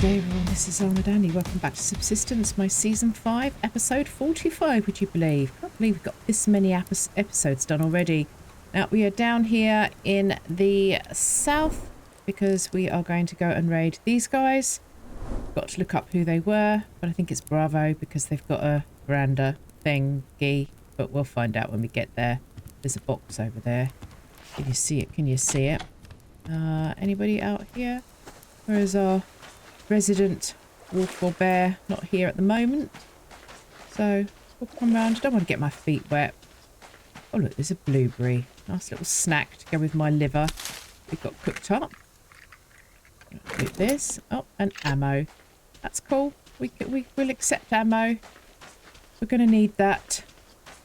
day everyone, this is Olson. Welcome back to Subsistence, my season 5, episode 45, would you believe? Can't believe we've got this many episodes done already. Now we are down here in the south because we are going to go and raid these guys. Got to look up who they were, but I think it's Bravo because they've got a veranda thingy, but we'll find out when we get there. There's a box over there. Can you see it? Can you see it? Anybody out here? Where is our resident wolf or bear? Not here at the moment. So we'll come round. I don't want to get my feet wet. Oh look, there's a blueberry. Nice little snack to go with my liver. We've got cooked up. Do this. Oh, and ammo. That's cool. We'll accept ammo. We're going to need that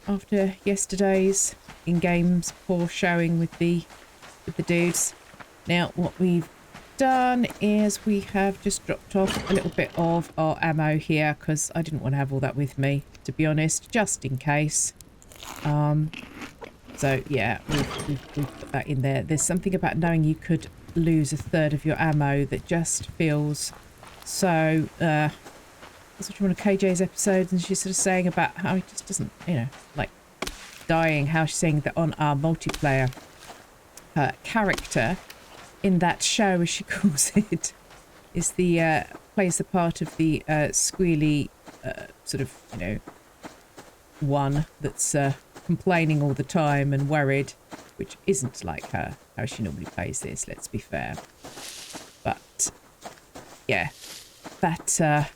after yesterday's in-games poor showing with the dudes. Now what we've done is we have just dropped off a little bit of our ammo here because I didn't want to have all that with me, to be honest, just in case. So yeah, we've put that in there. There's something about knowing you could lose a third of your ammo that just feels so I was watching one of KJ's episodes and she's sort of saying about how he just doesn't, you know, like dying, how she's saying that on our multiplayer character in that show, as she calls it, is the plays the part of the squealy sort of, you know, one that's complaining all the time and worried, which isn't like her, how she normally plays this, let's be fair. But yeah, that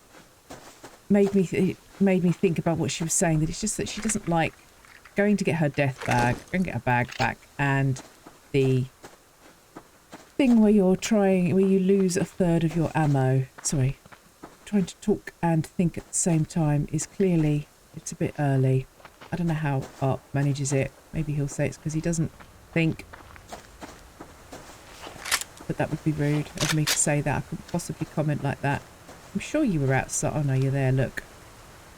made me think about what she was saying, that it's just that she doesn't like going to get her death bag, go and get her bag back, and the thing where you lose a third of your ammo. Sorry, trying to talk and think at the same time is clearly, it's a bit early. I don't know how Art manages it. Maybe he'll say it's because he doesn't think. But that would be rude of me to say that. I couldn't possibly comment like that. I'm sure you were outside. Oh no, you're there, look.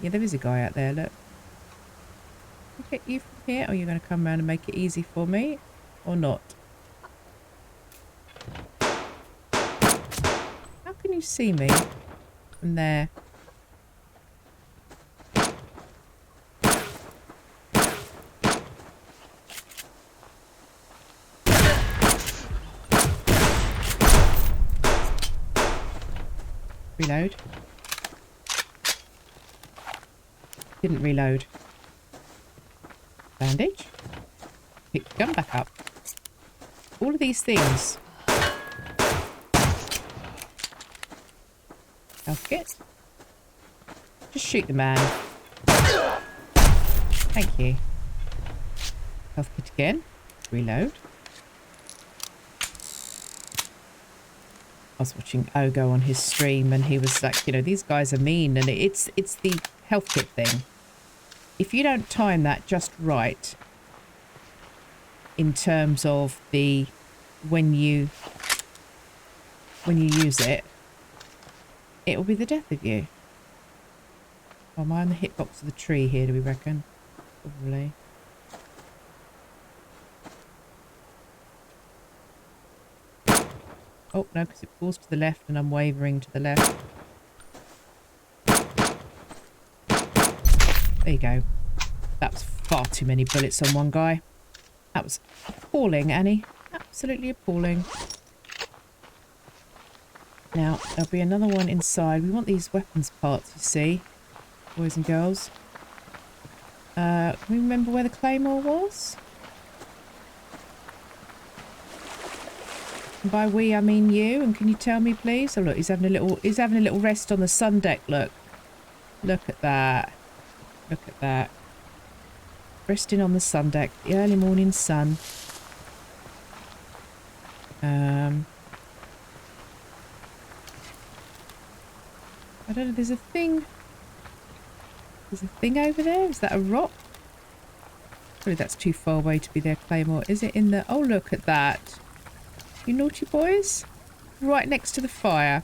Yeah, there is a guy out there, look. Can I get you from here? Or are you going to come around and make it easy for me? Or not? How can you see me from there? Reload. Didn't reload. Bandage. Pick the gun back up. All of these things. Health kit. Just shoot the man. Thank you. Health kit again. Reload. I was watching Ogo on his stream and he was like, you know, these guys are mean, and it's the health kit thing. If you don't time that just right in terms of the when you use it, it will be the death of you. Oh, am I on the hitbox of the tree here, do we reckon? Probably. Oh, no, because it pulls to the left and I'm wavering to the left. There you go. That was far too many bullets on one guy. That was appalling, Annie. Absolutely appalling. Now, there'll be another one inside. We want these weapons parts, you see, boys and girls. Can we remember where the claymore was? And by we, I mean you. And can you tell me, please? Oh, look, he's having a little rest on the sun deck. Look, look at that. Look at that. Resting on the sun deck, the early morning sun. I don't know, there's a thing. There's a thing over there. Is that a rock? Probably that's too far away to be their claymore. Is it in the... Oh, look at that. You naughty boys. Right next to the fire.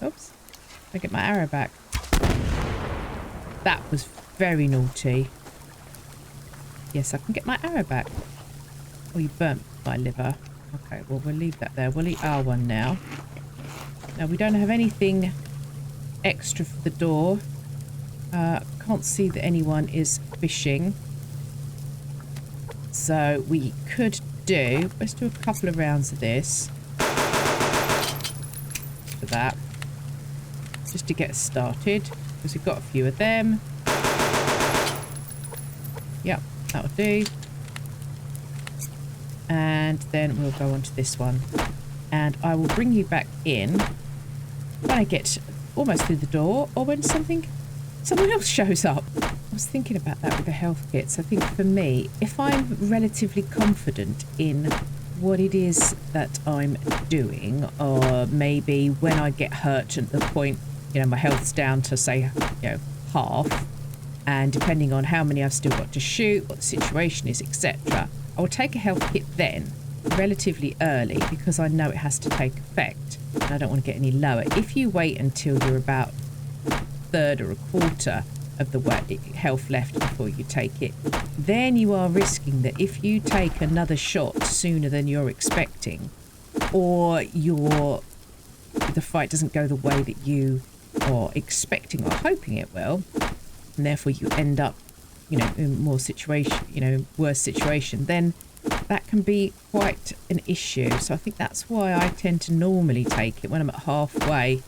Oops. I get my arrow back. That was very naughty. Yes, I can get my arrow back. Oh, you burnt thigh liver. Okay, well, we'll leave that there. We'll eat our one now. Now, we don't have anything extra for the door. Can't see that anyone is fishing. So we could do... Let's do a couple of rounds of this. For that. Just to get us started. Because we've got a few of them. Yep, that'll do. And then we'll go on to this one. And I will bring you back in when I get almost through the door, or when someone else shows up. I was thinking about that with the health kits. I think for me, if I'm relatively confident in what it is that I'm doing, or maybe when I get hurt at the point, you know, my health's down to, say, you know, half, and depending on how many I've still got to shoot, what the situation is, etc., I will take a health kit then, relatively early, because I know it has to take effect, and I don't want to get any lower. If you wait until you're about a third or a quarter of the health left before you take it, then you are risking that if you take another shot sooner than you're expecting, or the fight doesn't go the way that you are expecting or hoping it will, and therefore you end up, you know, in worse situation, then that can be quite an issue. So I think that's why I tend to normally take it when I'm at halfway.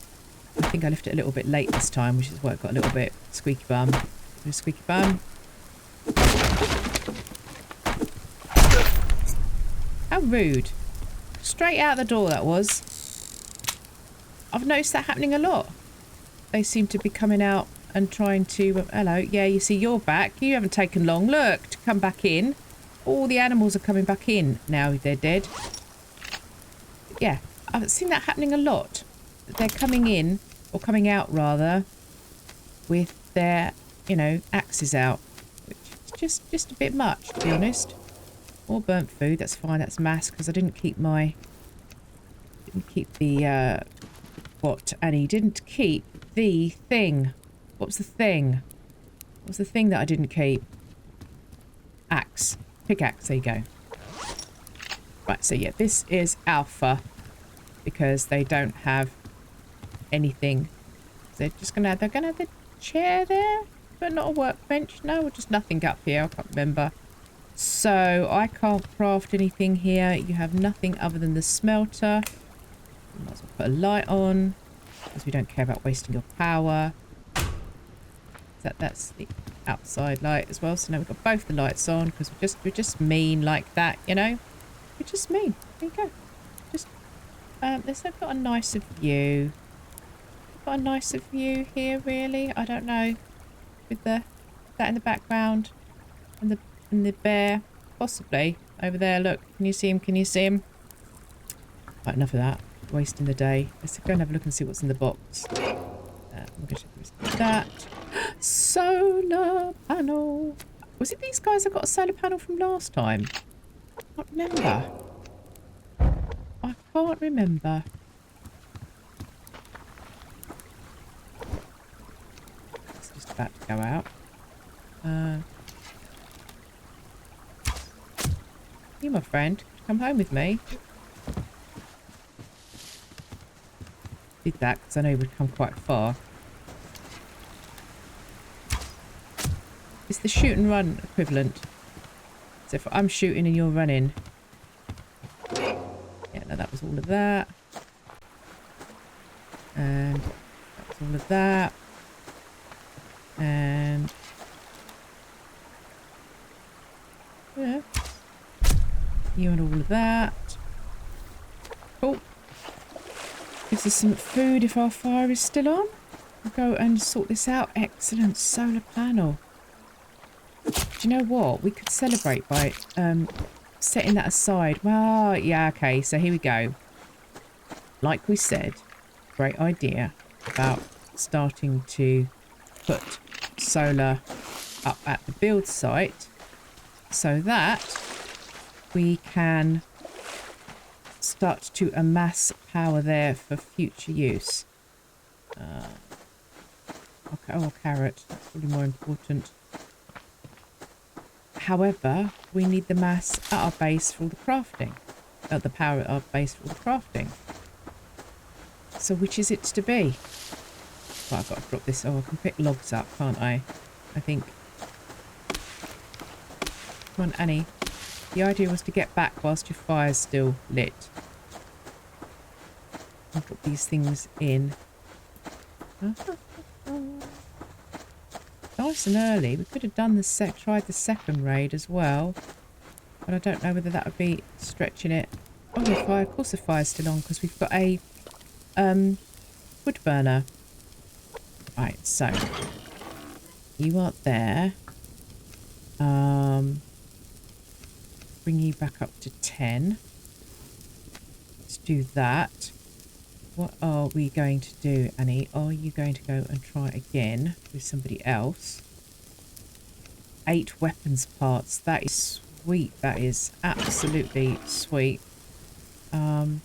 I think I left it a little bit late this time, which is why it got a little bit squeaky bum. Squeaky bum. How rude. Straight out the door that was. I've noticed that happening a lot. They seem to be coming out and trying to... hello, yeah, you see, you're back. You haven't taken long, look, to come back in. All the animals are coming back in now they're dead. Yeah, I've seen that happening a lot. They're coming in, or coming out rather, with their, you know, axes out. Which is just a bit much, to be honest. More burnt food, that's fine, that's mass, because I didn't keep the what? And he didn't keep the thing. What was the thing? What was the thing that I didn't keep? Axe. Pickaxe, there you go. Right, so yeah, this is alpha. Because they don't have anything. They're gonna have the chair there, but not a workbench. No, or just nothing up here. I can't remember. So I can't craft anything here. You have nothing other than the smelter. You might as well put a light on, because we don't care about wasting your power. That's the outside light as well. So now we've got both the lights on, because we're just mean like that, you know. We're just mean. There you go. Just let's have got a nicer view. Got a nicer view here, really. I don't know, with that in the background and the bear, possibly over there. Look, can you see him? Can you see him? Right, enough of that. Wasting the day. Let's go and have a look and see what's in the box. I'm going to do that. Solar panel. Was it these guys that got a solar panel from last time? I can't remember. I can't remember. It's just about to go out. You, my friend, come home with me. Did that because I know we'd come quite far. It's the shoot and run equivalent. So if I'm shooting and you're running. Yeah, no, that was all of that. And that was all of that. And yeah. You and all of that. Cool. Gives us some food if our fire is still on. We'll go and sort this out. Excellent solar panel. Do you know what? We could celebrate by setting that aside. Well, yeah, okay. So here we go. Like we said, great idea about starting to put solar up at the build site so that we can start to amass power there for future use. Okay, oh, carrot. That's probably more important. However, we need the mass at our base for all the crafting. the power at our base for the crafting. So which is it to be? Well, I've got to drop this. Oh, I can pick logs up, can't I? I think. Come on, Annie. The idea was to get back whilst your fire's still lit. I'll drop these things in. Nice and early. We could have done tried the second raid as well. But I don't know whether that would be stretching it. Oh, the fire. Of course the fire's still on because we've got a wood burner. Right, so you are there. Bring you back up to 10. Let's do that. What are we going to do, Annie? Are you going to go and try again with somebody else? 8 weapons parts. That is sweet. That is absolutely sweet. You're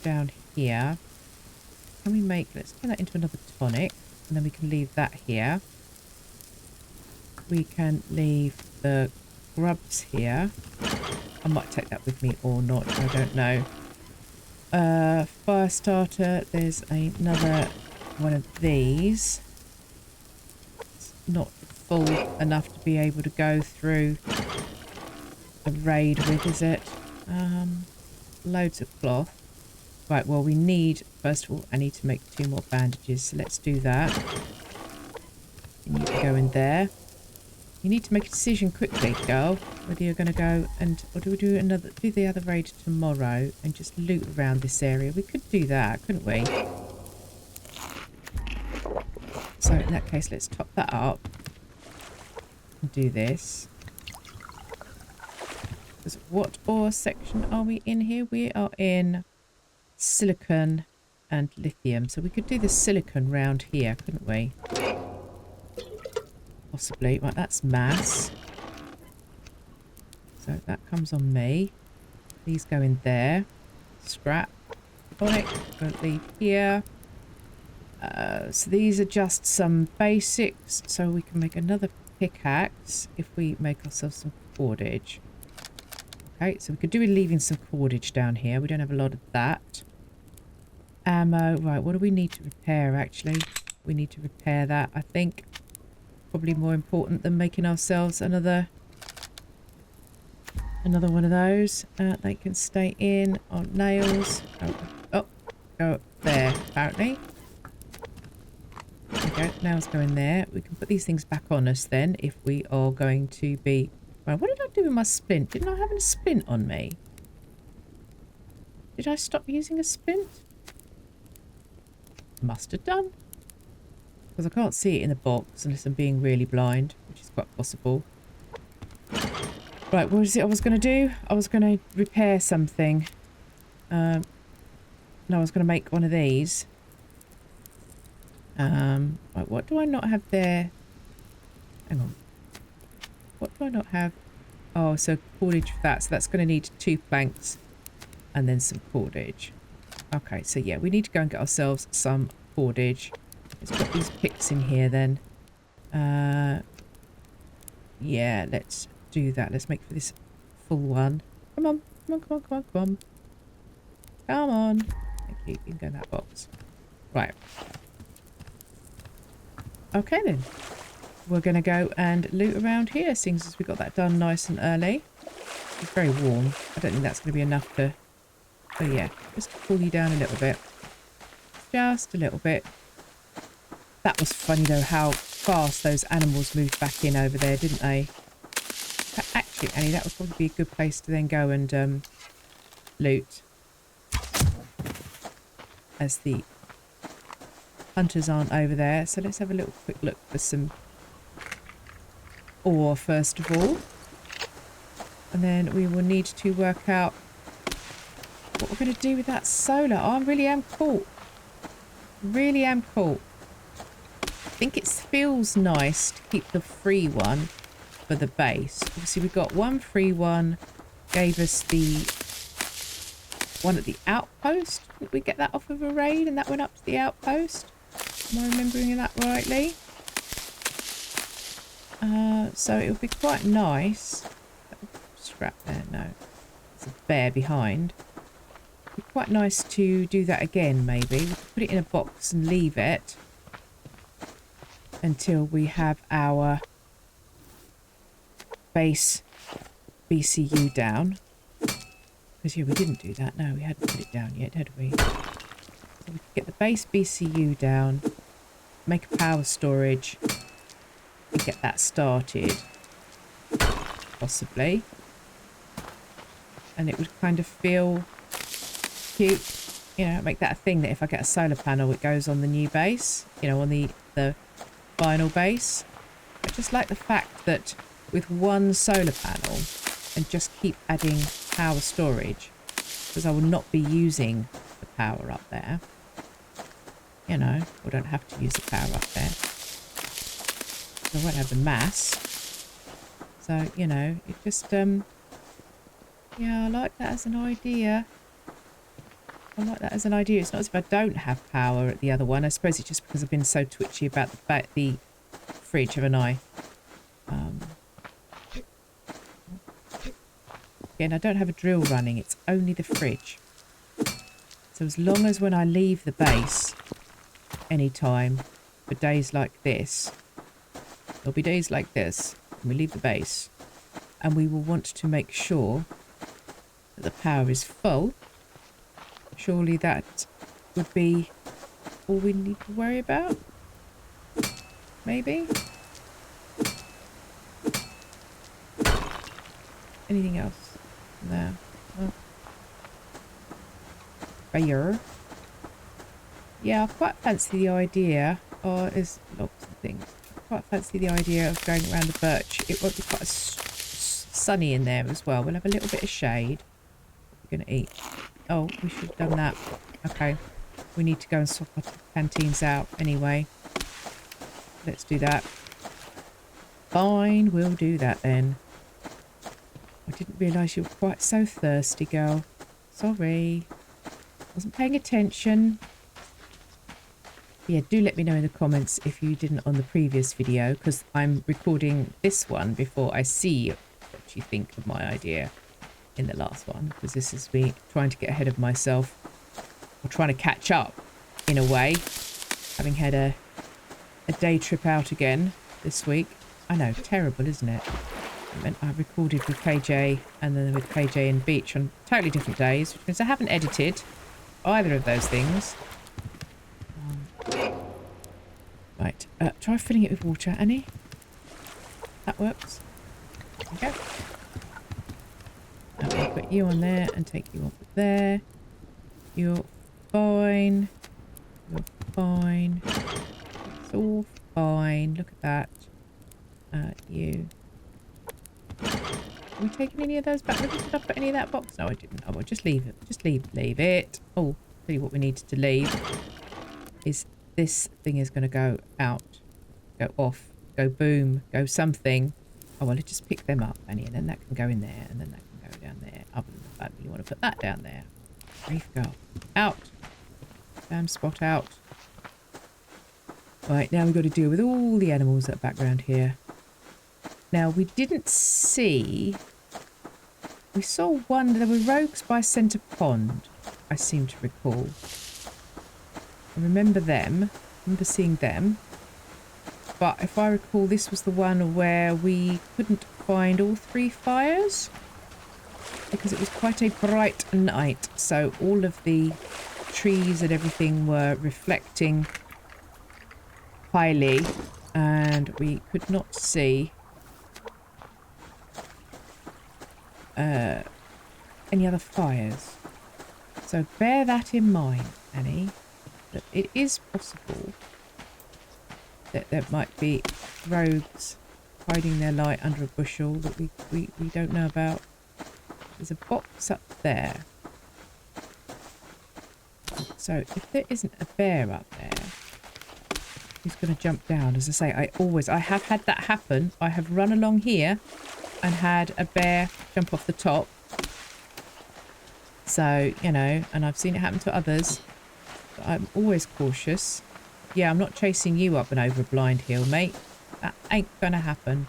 down here. Can we make... Let's turn that into another tonic. And then we can leave that here. We can leave the grubs here. I might take that with me or not. I don't know. Fire starter. There's another one of these. It's not full enough to be able to go through a raid with, is it? Loads of cloth. Right, well, we need, first of all, I need to make 2 more bandages, so let's do that. You need to go in there. You need to make a decision quickly, girl, whether you're going to go and, or do we do the other raid tomorrow and just loot around this area? We could do that, couldn't we? So in that case, let's top that up and do this. Because what ore section are we in here? We are in silicon and lithium. So we could do the silicon round here, couldn't we? Possibly. Right, that's mass. So that comes on me. These go in there. Scrap. Right, we'll leave here. So these are just some basics. So we can make another pickaxe if we make ourselves some cordage. Okay, so we could do with leaving some cordage down here. We don't have a lot of that. Ammo. Right, what do we need to repair, actually? We need to repair that, I think. Probably more important than making ourselves another one of those. They can stay in on nails. Go there, apparently. There we go. Nails go in there. We can put these things back on us then if we are going to be... Right, what did I do with my splint? Didn't I have a splint on me? Did I stop using a splint? Must have done. Because I can't see it in the box unless I'm being really blind, which is quite possible. Right, what was it I was going to do? I was going to repair something. No, I was going to make one of these. Right, what do I not have there? Hang on. What do I not have? Oh, so cordage for that. So that's going to need 2 planks and then some cordage. Okay, so yeah, we need to go and get ourselves some cordage. Let's put these picks in here then. Yeah, let's do that. Let's make for this full one. Come on, come on, come on, come on, come on. Come on. Thank you. You can go in that box. Right. Okay then. We're going to go and loot around here, seeing as we got that done nice and early. It's very warm. I don't think that's going to be enough to... Oh yeah, just to cool you down a little bit. Just a little bit. That was funny though, how fast those animals moved back in over there, didn't they? But actually, Annie, that would probably be a good place to then go and loot. As the hunters aren't over there. So let's have a little quick look for some ore first of all. And then we will need to work out what we're going to do with that solar. Oh, I really am caught. Really am caught. I think it feels nice to keep the free one for the base. Obviously, we got one free one. Gave us the one at the outpost. Did we get that off of a raid and that went up to the outpost? Am I remembering that rightly? So it would be quite nice. Scrap there, no. There's a bear behind. It'd be quite nice to do that again, maybe. We could put it in a box and leave it until we have our base BCU down. Because, yeah, we didn't do that. No, we hadn't put it down yet, had we? So we could get the base BCU down, make a power storage, and get that started. Possibly. And it would kind of feel cute. You know, make that a thing that if I get a solar panel, it goes on the new base. You know, on the final base. I just like the fact that with one solar panel and just keep adding power storage, because I will not be using the power up there. You know, I don't have to use the power up there. So I won't have the mass. So, you know, it just, yeah, I like that as an idea. I like that as an idea. It's not as if I don't have power at the other one. I suppose it's just because I've been so twitchy about the fridge, haven't I? Again, I don't have a drill running. It's only the fridge. So as long as when I leave the base anytime for days like this, there'll be days like this when we leave the base, and we will want to make sure that the power is full. Surely that would be all we need to worry about. Maybe. Anything else? No. Oh. Fire. Yeah, I quite fancy the idea. Oh, there's lots of things. I quite fancy the idea of going around the birch. It won't be quite sunny in there as well. We'll have a little bit of shade. We're going to eat. Oh, we should have done that. Okay. We need to go and swap our canteens out anyway. Let's do that. Fine, we'll do that then. I didn't realise you were quite so thirsty, girl. Sorry. Wasn't paying attention. Yeah, do let me know in the comments if you didn't on the previous video, because I'm recording this one before I see what you think of my idea in the last one, because this is me trying to get ahead of myself, or trying to catch up in a way, having had a day trip out again this week. I know, terrible, isn't it? I meant I recorded with KJ and then with KJ and Beach on totally different days, which means I haven't edited either of those things. Right, try filling it with water, Annie. That works. There we go. I'll put you on there and take you off there. You're fine. You're fine. It's all fine. Look at that. You. Are we taking any of those back? Did I put any of that box? No, I didn't. Oh, well, just leave it. Just leave it. Oh, tell you what we needed to leave is this thing is going to go out, go off, go boom, go something. Oh, well, let's just pick them up, Annie, and then that can go in there, and then that can go down there. Other than the fact that you want to put that down there. Brave girl. Out. Damn spot out. Right, now we've got to deal with all the animals that are background here. Now, we didn't see... We saw one... There were rogues by Centre Pond, I seem to recall. I remember them. I remember seeing them. But if I recall, this was the one where we couldn't find all three fires. Because it was quite a bright night. So all of the trees and everything were reflecting highly. And we could not see... any other fires. So bear that in mind, Annie, that it is possible that there might be rogues hiding their light under a bushel that we don't know about. There's a box up there. So if there isn't a bear up there, who's going to jump down? As I say, I have had that happen. I have run along here and had a bear jump off the top. So, you know, and I've seen it happen to others. But I'm always cautious. Yeah, I'm not chasing you up and over a blind hill, mate. That ain't gonna happen.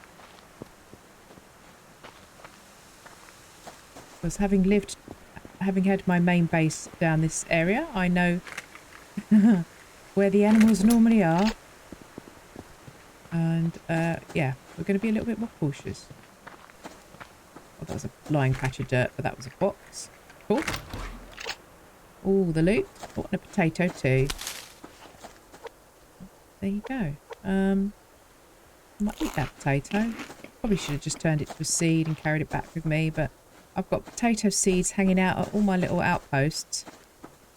Because having had my main base down this area, I know where the animals normally are. And, yeah, we're going to be a little bit more cautious. Oh, that was a flying patch of dirt, but that was a box. Cool. All the loot. Oh, and a potato too. There you go. I might eat that potato. Probably should have just turned it to a seed and carried it back with me, but I've got potato seeds hanging out at all my little outposts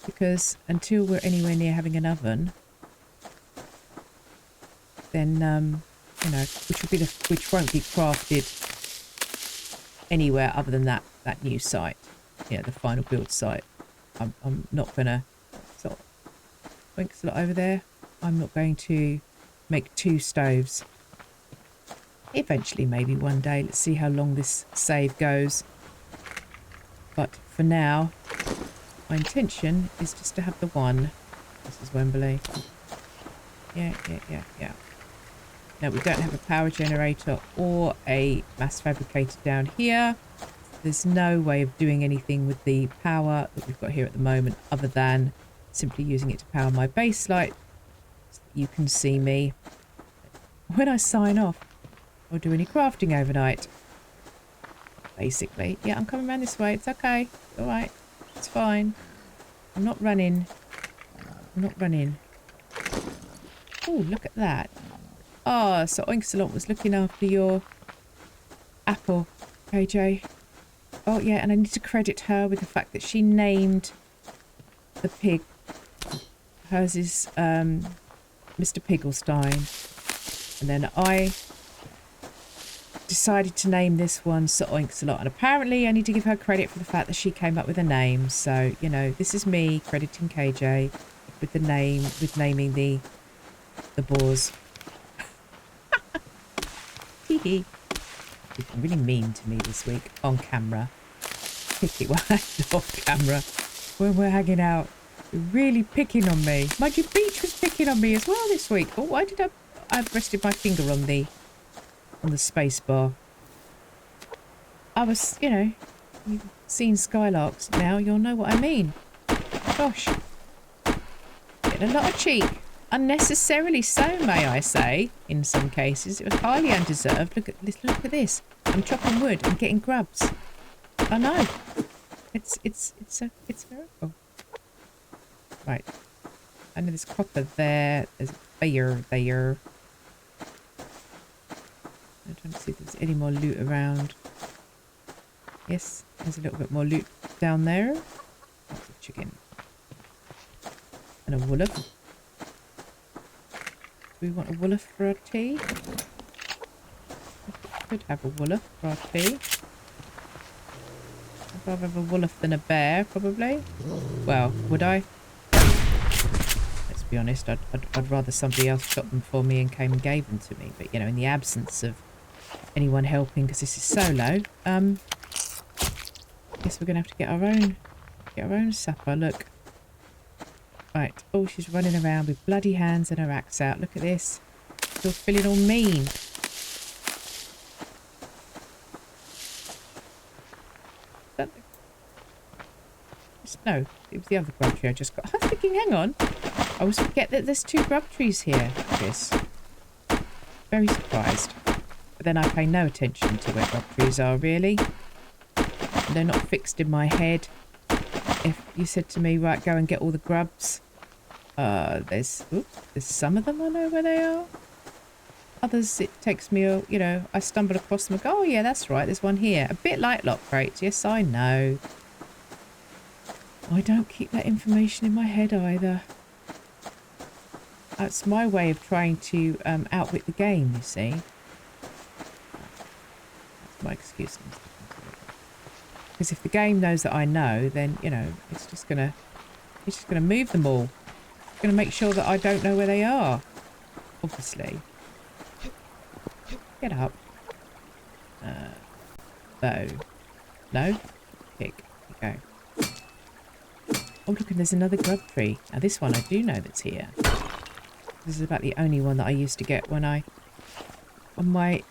because until we're anywhere near having an oven, then you know, which won't be crafted anywhere other than that new site, yeah, the final build site. I'm not gonna sort of winks a lot over there. I'm not going to make 2 stoves. Eventually, maybe one day. Let's see how long this save goes. But for now, my intention is just to have the one. This is Wembley. Yeah. Now, we don't have a power generator or a mass fabricator down here. There's no way of doing anything with the power that we've got here at the moment other than simply using it to power my base light so that you can see me when I sign off or do any crafting overnight. Basically. Yeah, I'm coming around this way. It's okay. It's all right. It's fine. I'm not running. Oh, look at that. Oh, so Oinxalot was looking after your apple, KJ. Oh, yeah, and I need to credit her with the fact that she named the pig. Hers is Mr. Pigglestein. And then I decided to name this one Sir Oinxalot. And apparently I need to give her credit for the fact that she came up with a name. So, you know, this is me crediting KJ with the name, with naming the boars. Hee hee. You've been really mean to me this week on camera. Particularly off camera when we're hanging out. You're really picking on me. Mind you, Beach was picking on me as well this week. Oh, why did I've rested my finger on the space bar. I was, you know, you've seen Skylarks now, you'll know what I mean. Gosh. Getting a lot of cheek. Unnecessarily so, may I say, in some cases. It was highly undeserved. Look at this. I'm chopping wood and getting grubs. I know. It's a miracle. Right. I know there's copper there. There's fire there. I'm trying to see if there's any more loot around. Yes, there's a little bit more loot down there. That's a chicken. And a wolf. Do we want a wolf for our tea? Could have a wolf for our tea. I'd rather have a wolf than a bear, probably. Well, would I? Let's be honest, I'd rather somebody else shot them for me and came and gave them to me. But, you know, in the absence of anyone helping, because this is solo, I guess we're going to have to get our own supper. Look. Right. Oh, she's running around with bloody hands and her axe out. Look at this. Still feeling all mean. No, it was the other grub tree I just got. I was thinking, hang on. I always forget that there's 2 grub trees here. Yes. Very surprised. But then I pay no attention to where grub trees are, really. They're not fixed in my head. If you said to me, right, go and get all the grubs. There's some of them I know where they are. Others, it takes me, you know, I stumble across them and go, oh yeah, that's right, there's one here. A bit like lock crates. Yes, I know. I don't keep that information in my head either. That's my way of trying to outwit the game, you see. That's my excuse. Because if the game knows that I know, then, you know, it's just gonna move them all. It's gonna make sure that I don't know where they are. Obviously. Get up. Bow. No? Pick. Go. Oh, look, and there's another grub tree. Now, this one I do know that's here. This is about the only one that I used to get when on my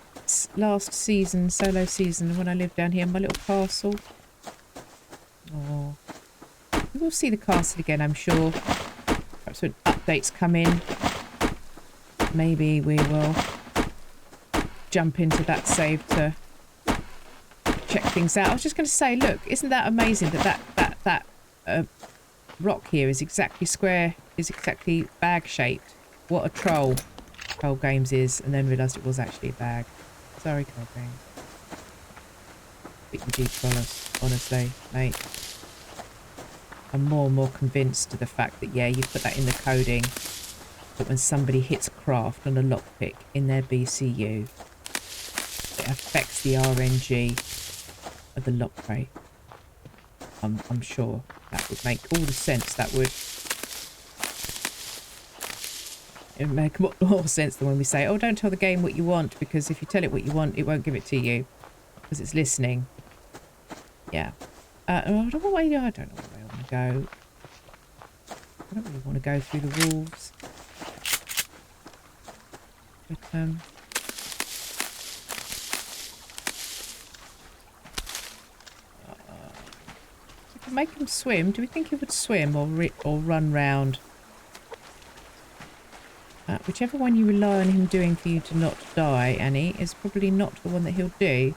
last season, solo season, when I lived down here in my little castle. We'll see the castle again, I'm sure. Perhaps when updates come in, maybe we will jump into that save to check things out. I was just going to say, look, isn't that amazing that rock here is exactly square, is exactly bag shaped. What a troll Troll Games is, and then realised it was actually a bag. Sorry, Troll Games. But you do troll us, honestly, mate. I'm more and more convinced to the fact that, yeah, you put that in the coding, that when somebody hits craft on a lockpick in their BCU, it affects the RNG of the lock crate. I'm sure that would make all the sense. That would... It would make more sense than when we say, oh, don't tell the game what you want, because if you tell it what you want, it won't give it to you, because it's listening. Yeah. I don't know where I want to go. I don't really want to go through the wolves. But, if we make him swim, do we think he would swim or run round? Whichever one you rely on him doing for you to not die, Annie, is probably not the one that he'll do.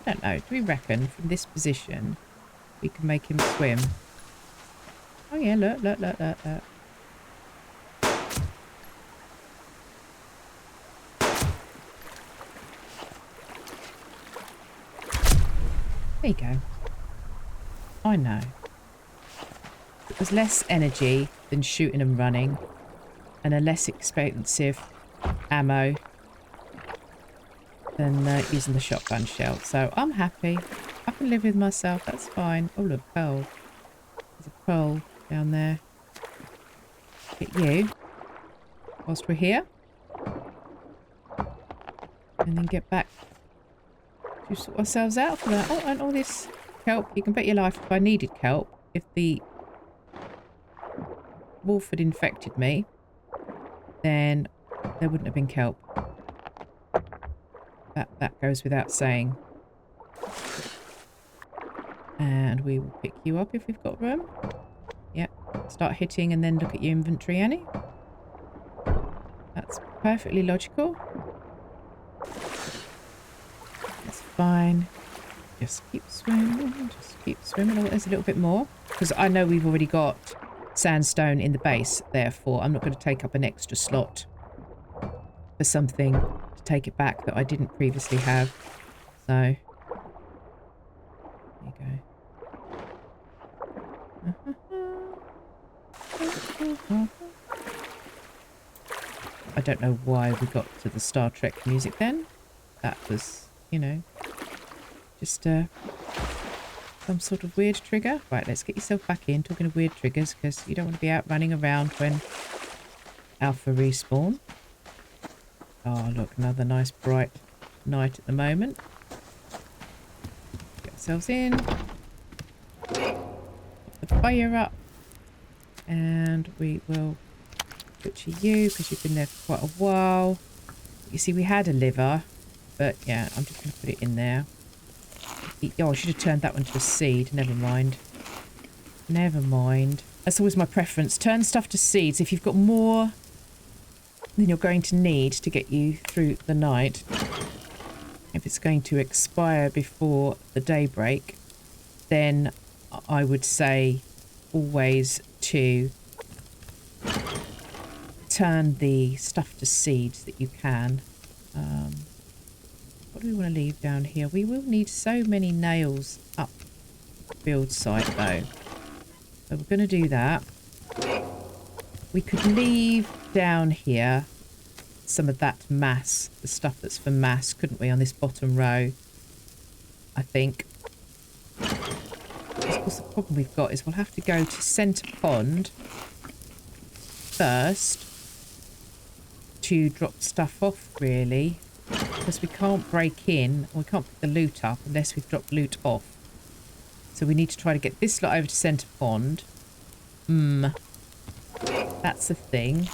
I don't know. Do we reckon from this position we can make him swim? Oh yeah, look. There you go. I know. It was less energy than shooting and running, and a less expensive ammo than using the shotgun shell. So I'm happy. I can live with myself. That's fine. Oh look, pearl. There's a pearl down there. Get you whilst we're here, and then get back to sort ourselves out for that. Oh, and all this kelp. You can bet your life if I needed kelp, if the wolf had infected me, then there wouldn't have been kelp. That goes without saying. And we will pick you up if we've got room. Yep. Start hitting and then look at your inventory, Annie. That's perfectly logical. That's fine. Just keep swimming. Just keep swimming. Oh, there's a little bit more. Because I know we've already got sandstone in the base. Therefore, I'm not going to take up an extra slot for something to take it back that I didn't previously have. So, there you go. I don't know why we got to the Star Trek music then. That was, you know, just some sort of weird trigger. Right, let's get yourself back in. Talking of weird triggers, because you don't want to be out running around when Alpha respawn. Oh, look, another nice bright night at the moment. Get ourselves in. Put the fire up. And we will butcher you, because you've been there for quite a while. You see, we had a liver, but yeah, I'm just going to put it in there. Oh, I should have turned that one to a seed. Never mind. Never mind. That's always my preference. Turn stuff to seeds. If you've got more than you're going to need to get you through the night, if it's going to expire before the daybreak, then I would say always to turn the stuff to seeds that you can. What do we want to leave down here? We will need so many nails up build site though. So we're going to do that. We could leave down here some of that mass, the stuff that's for mass, couldn't we, on this bottom row? I think. Of course, the problem we've got is we'll have to go to Centre Pond first to drop stuff off, really, because we can't break in, or we can't pick the loot up unless we've dropped loot off. So we need to try to get this lot over to Centre Pond. That's a thing.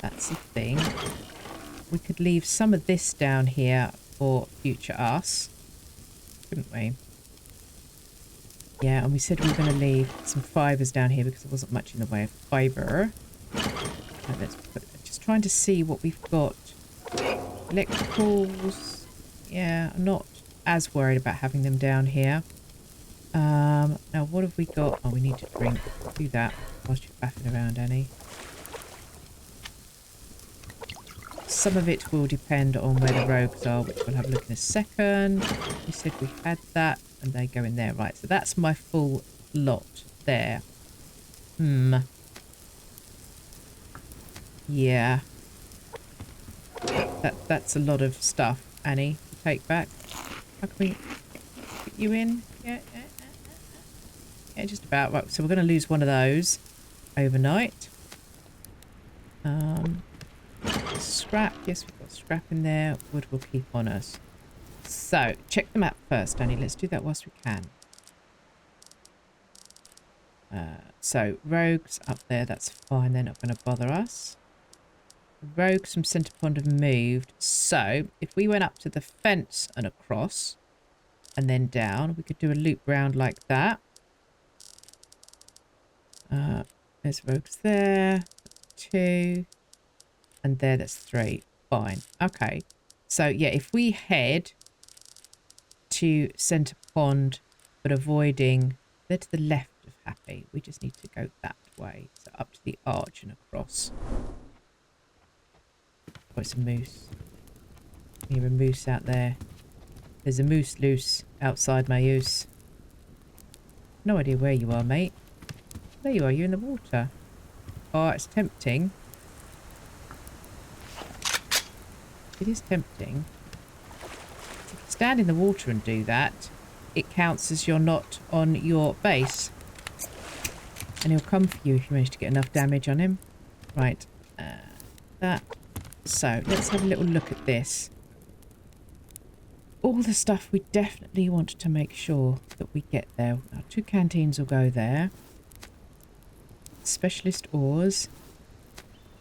That's a thing. We could leave some of this down here for future us, couldn't we? Yeah, and we said we were going to leave some fibres down here because there wasn't much in the way of fibre. Just trying to see what we've got. Electricals. Yeah, I'm not as worried about having them down here. Now what have we got? Oh, we need to drink. Do that whilst you're faffing around, Annie. Some of it will depend on where the rogues are, which we'll have a look in a second. We said we had that, and they go in there. Right, so that's my full lot there. Yeah. That's a lot of stuff, Annie, to take back. How can we put you in? Yeah, just about. Right, so we're going to lose one of those overnight. Scrap. Yes, we've got scrap in there. Wood will keep on us. So, check the map first, Annie. Let's do that whilst we can. So, rogues up there. That's fine. They're not going to bother us. Rogues from Centre Pond have moved. So, if we went up to the fence and across and then down, we could do a loop round like that. There's rogues there. 2. And there, that's 3. Fine. Okay. So, yeah, if we head to Centre Pond, but avoiding... They're to the left of Happy. We just need to go that way. So, up to the arch and across. Oh, it's a moose. I hear a moose out there. There's a moose loose outside my house. No idea where you are, mate. There you are. You're in the water. Oh, it's tempting. It is tempting. If you stand in the water and do that, it counts as you're not on your base. And he'll come for you if you manage to get enough damage on him. Right. That. So, let's have a little look at this. All the stuff we definitely want to make sure that we get there. Now, 2 canteens will go there. Specialist ores.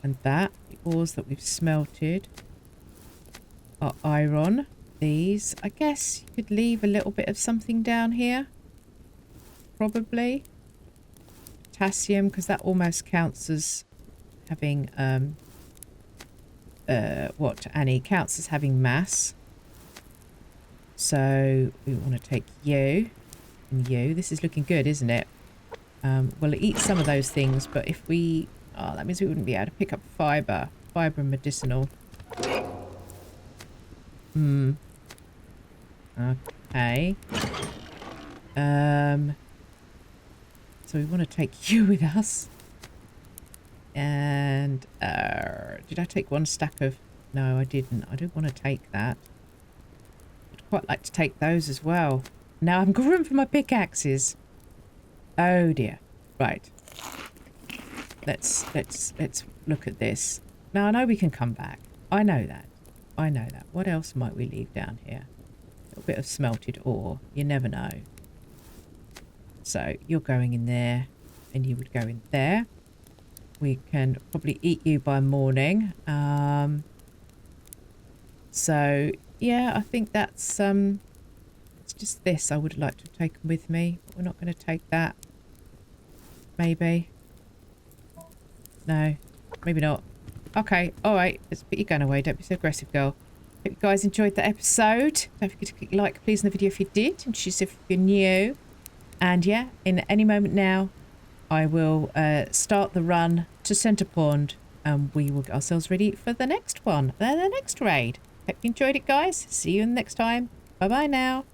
And that. The ores that we've smelted are iron. These. I guess you could leave a little bit of something down here. Probably. Potassium, because that almost counts as having... what, Annie? Counts as having mass. So we want to take you and you. This is looking good, isn't it? We'll eat some of those things, but if we... Oh, that means we wouldn't be able to pick up fibre. Fibre and medicinal. Okay. So we want to take you with us. And did I take 1 stack of... No, I didn't. I don't want to take that. I'd quite like to take those as well. Now I haven't got room for my pickaxes. Oh dear. Right. Let's look at this. Now I know we can come back. I know that. I know that. What else might we leave down here? A little bit of smelted ore. You never know. So you're going in there, and you would go in there. We can probably eat you by morning. So yeah, I think that's it's just this I would like to have taken with me. We're not going to take that. Maybe. No, maybe not. Okay, all right. Let's put your gun away. Don't be so aggressive, girl. Hope you guys enjoyed the episode. Don't forget to click like, please, in the video if you did, and choose if you're new. And yeah, in any moment now, I will start the run to Centre Pond, and we will get ourselves ready for the next one, the next raid. Hope you enjoyed it, guys. See you next time. Bye bye now.